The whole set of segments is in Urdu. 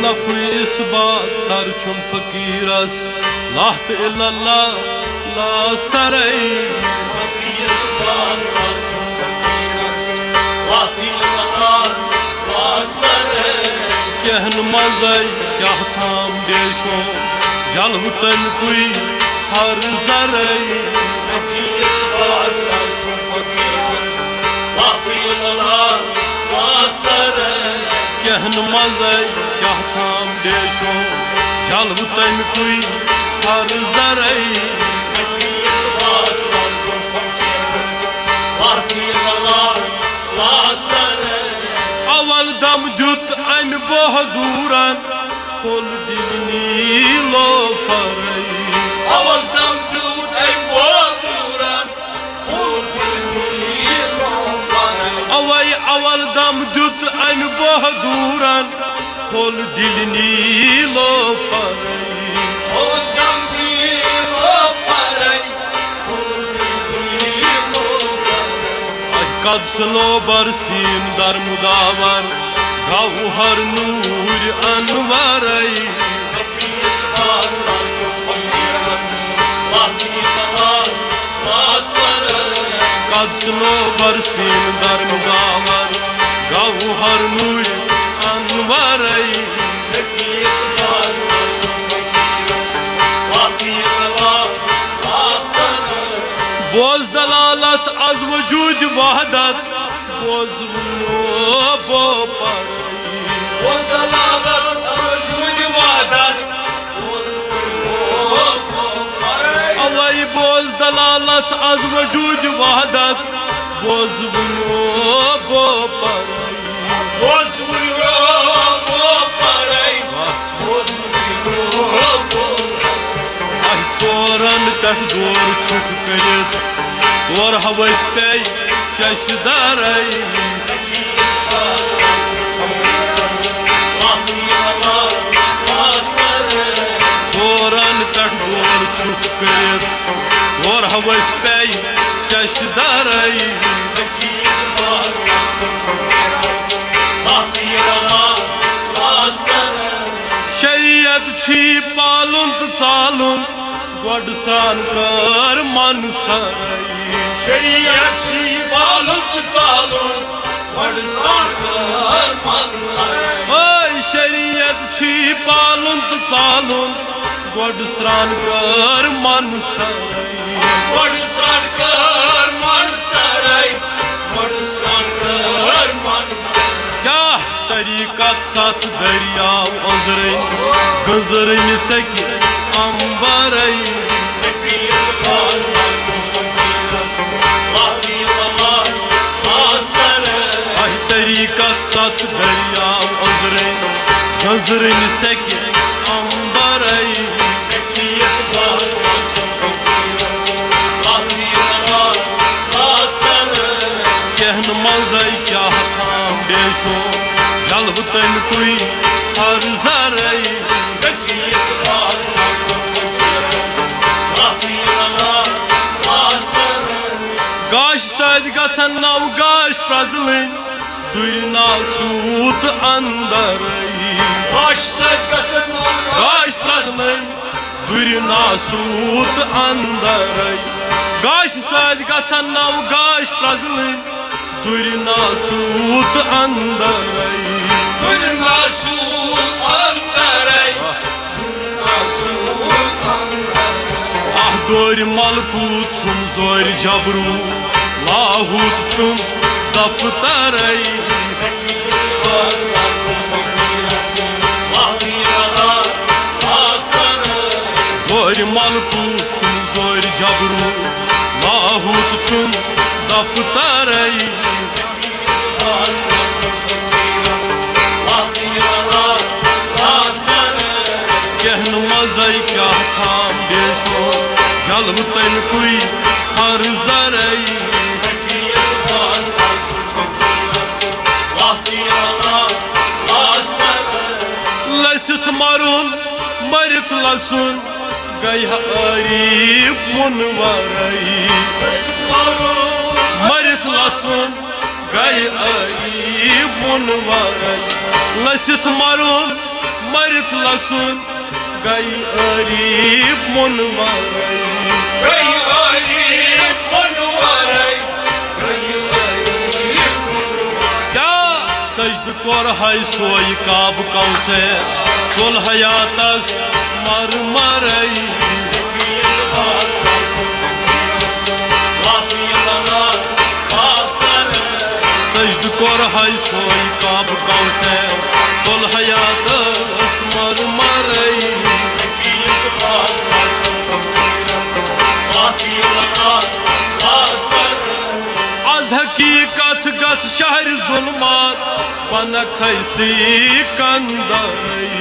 نفع اثبات سر چون فقیرس لاحت اللہ لا سرئی نفع اثبات سر چون فقیرس لاحت اللہ لا سرئی کہن مزائی کیا تھام بیشو جلو تن کوئی ہر زرئی نفع اثبات سر چون فقیرس لاحت اللہ لا سرئی کہن مزائی کیا تھام بیشو جلو تن کوئی ہر زرئی نفع اثبات سر چون فقیرس لاحت اللہ لا سرئی اول دم دیت ام بہدورن کل دل نیلو فرئی اول دم دیت ام بہدورن کل دل نیلو فرئی اول دم دیت ام بہدورن کل دل نیلو فرئی اول دم نیلو فرئی کل دل نیلو فرئی قد سنو برسین در مداور گوہر نور انوارئی نفع اثبات سر چون فقیرس لاحت اللہ لا سرئی قد سنو برسین در مداور گوہر نور انوارئی نفع اثبات سر چون فقیرس لاحت اللہ لا سرئی بوز دلالت از وجود وحدت بوز بو پرئی بوز دلالت وجود وحدت بوز فرئی اوائی بوز دلالت از وجود وحدت بوز بو پرئی بوز فرئی بوز اہ ژورن پٮ۪ٹھ دور چھُکھ کٔرِتھ دور ہوس پے شش درئی نفع اثبات سر چون فقیرس لاحت اللہ لا سرئی ژورن پٮ۪ٹھ دور چھُکھ کٔرِتھ دور ہوس پے شش درئی نفع اثبات سر چون فقیرس لاحت اللہ لا سرئی شریعت چھی پالن تو ژالن گۄڈٕ سرٛان کر من سرئی شریعت چھی بالن تو ژالن گۄڈٕ سرٛان کر من سرئی اوے شریعت چھی پالن تو ژالن گۄڈٕ سرٛان کر من سرئی گۄڈٕ سرٛان کر من سرئی گۄڈٕ سرٛان کر من سرئی کیا طریقت ساتھ دریاو أنٛزرٕنۍ گٔنٛزرٕنۍ سیٚکہِ امبرئی نفع اثبات سر چون فقیرس لاحت اللہ لا سرئی اہ طریقت ساتھ دریاو أنٛزرٕنۍ گٔنٛزرٕنۍ سیٚکہِ امبرئی نفع اثبات سر چون فقیرس لاحت اللہ لا سرئی کہن مزائی کیا تھام بیشو جلو تن کوئی ہر زرئی نفع اثبات سر چون فقیرس لاحت اللہ لا سرئی گاش سۭتۍ گژھن نو گاش پرٛزلٕنۍ دُرِ ناسوٗت اندرئی گاش سۭتۍ گژھن گاش پرٛزلٕنۍ دُرِ ناسوٗت اندرئی گاش سۭتۍ گژھن نو گاش پرٛزلٕنۍ دُرِ ناسوٗت اندرئی دُرِ ناسوٗت اندرئی دُرِ ناسوٗت اندرئی اہ دورِ ملکوٗت چھُم زورِ جبروٗ لاہوٗت چھُم دفترئی نفع اثبات سر چون فقیرس لاحت اللہ لا سرئی دورِ ملکوٗت چھُم زورِ جبروٗ لاہوٗت چھُم دفترئی نفع اثبات سر چون فقیرس لاحت اللہ لا سرئی کہن مزائی کیا تھام بیشو جلو تن کوئی ہر زرئی نفع اثبات سر چون فقیرس لاحت اللہ لا سرئی لسِتھ مرُن مرِتھ لسُن گئی عریب منورئی مرِتھ لسُن گئی عریب منورئی لسِتھ مرُن مرت لسن گئی عریب منورائی گئی عریب منورائی کیا سجد کور ہے سوئی کعب کوں سے تل حیاتس مر مرائی سجد کور ہے سوئی کعب کوں سے تل حیاتس مر مرائی از حقیقت گس شہر ظلمات بنک ہے سکندرائی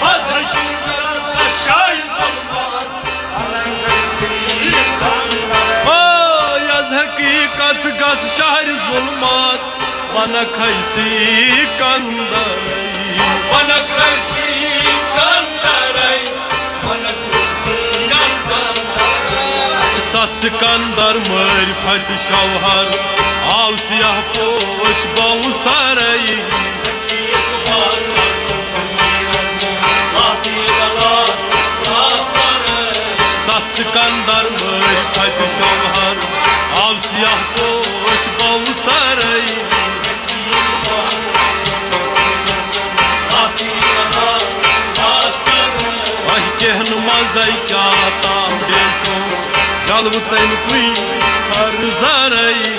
از حقیقت شہر ظلمات بنک ہے سکندرائی از حقیقت گس شہر ظلمات بنک ہے سکندرائی بنک ہے سکندرائی بنک ہے سکندرائی ست سکندر مر پھٹ شوہر آو سیاہ پوش بو سرائی ست سکندر مر پھٹ شوہر آو سیاہ پوش بو سرائی کہن مزے کیا تام بیشو جلو تین کوئی ہر زرائی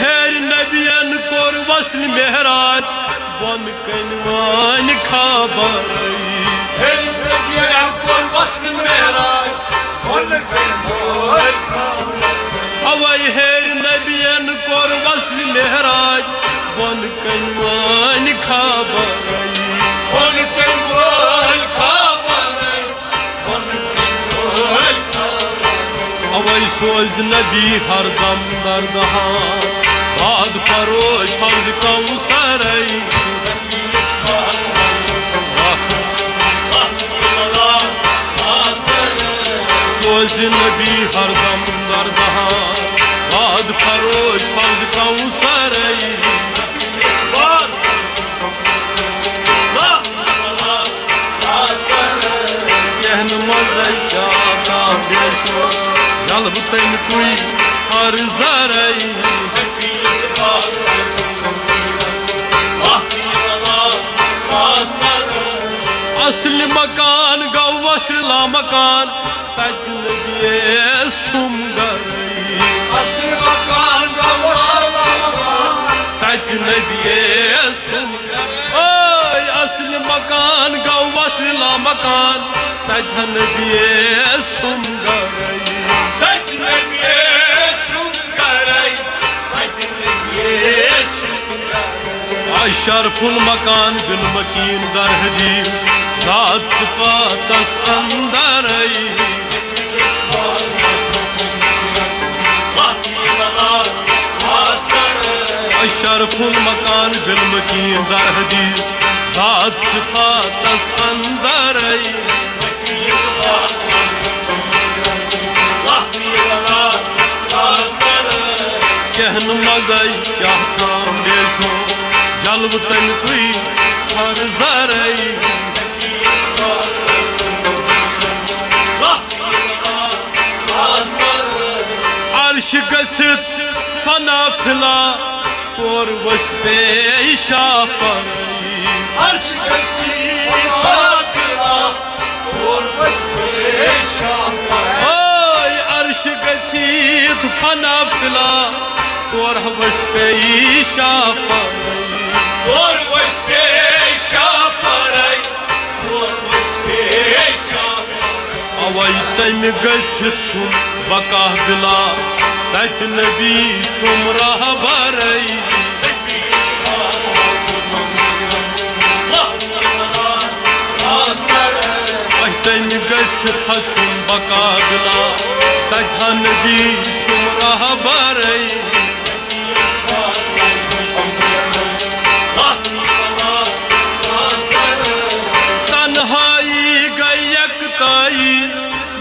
ہیر نبیان کور وصل مہراج بن کنوان خبرائی ہیر نبیان کور وصل مہراج بن کنوان خبرائی اوائی ہیر نبیان کور وصل مہراج بن کنوان خبرائی بن کنوان خبرائی بن کنوان خبرائی اوائی سوز نبی ہر دم دردہاں باد پروش حوض کوثرائی سوز نبی ہر دم دردہاں باد پروش حوض کوثرائی کہن مزے کیا تام بیشو جلب تین کوئی ہر زرائی اصل مکان گو وصل لا مکان تج نبیس چھم گرائی اصل مکان گو وصل لا مکان تج نبیس چھم گرائی اصل مکان گو وصل لا مکان تج نبیس چھم گرائی تج نبیس چھم گرائی تج نبیس چھم گرائی شرف المکان بالمکین در حدیث ذات صفاتس اندرائی شرف المکان بالمکین در حدیث ذات صفاتس اندرائی کہن مزے کیا تام بیشو جلو تن کوئی ہر زرائی عرش گژھت فنا پھلا کور وس پیشا پرائی عرش گژھت فنا پھلا کور وس پیشا پرائی عرش گژھت فنا پھلا کور وس پیشا پرائی کور وس پیشا پرائی کور وس پیشا پرائی اوائی تم گژھت چھم بقا بلا تج نبی چھم راہ برائی تم گژھت چھم بقا بلا تج نبی چھم راہ برائی تنہائی گئی یکتائی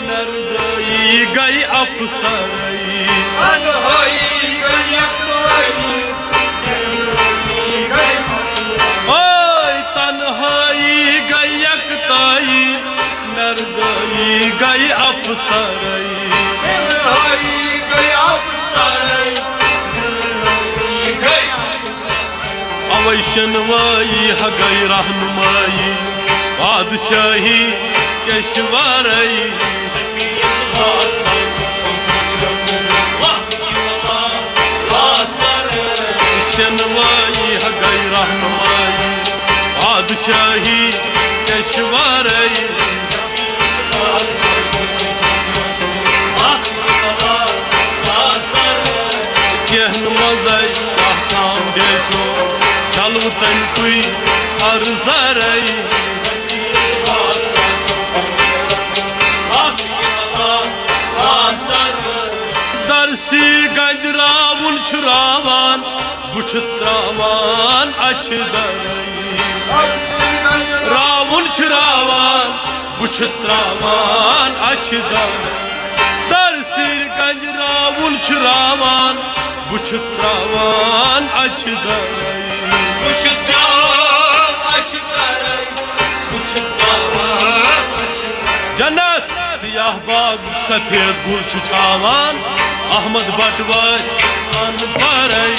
نردائی گئی افسرائی تنہائی گئی یکتائی شنوائی ہگئی رہنمائی بادشاہی کشورائی شنوائی ہگئی رہنمائی بادشاہی کشورائی کہن مزائی کام بیشو چلو تن کوئی ارزارائی درسی گنج راون چھراوان بچھتراوان اچھ درائی راون چھراوان بچھتراوان اچھ درائی درسی گنج راون چھراوان بچھتراوان اچھ درائی جنت سیاہ باغ سفید گل چھاوان احمد بٹوائی ان پرائی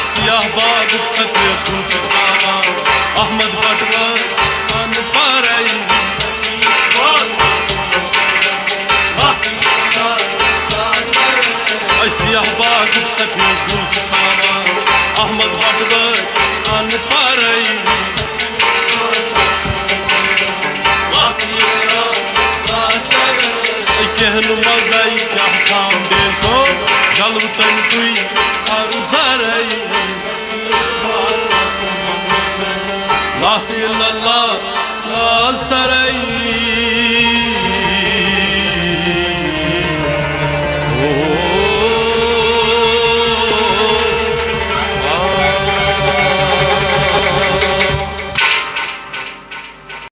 سیاہ باغ سفید گل چھاوان احمد بٹوائی ان پرائی سیاہ باغ سفید گل چھاوان احمد بٹوائی ان پرائی کہن مزائی کیا کام بیشو جلو تن کوئی ارزارائی لا الہ الا اللہ سرائی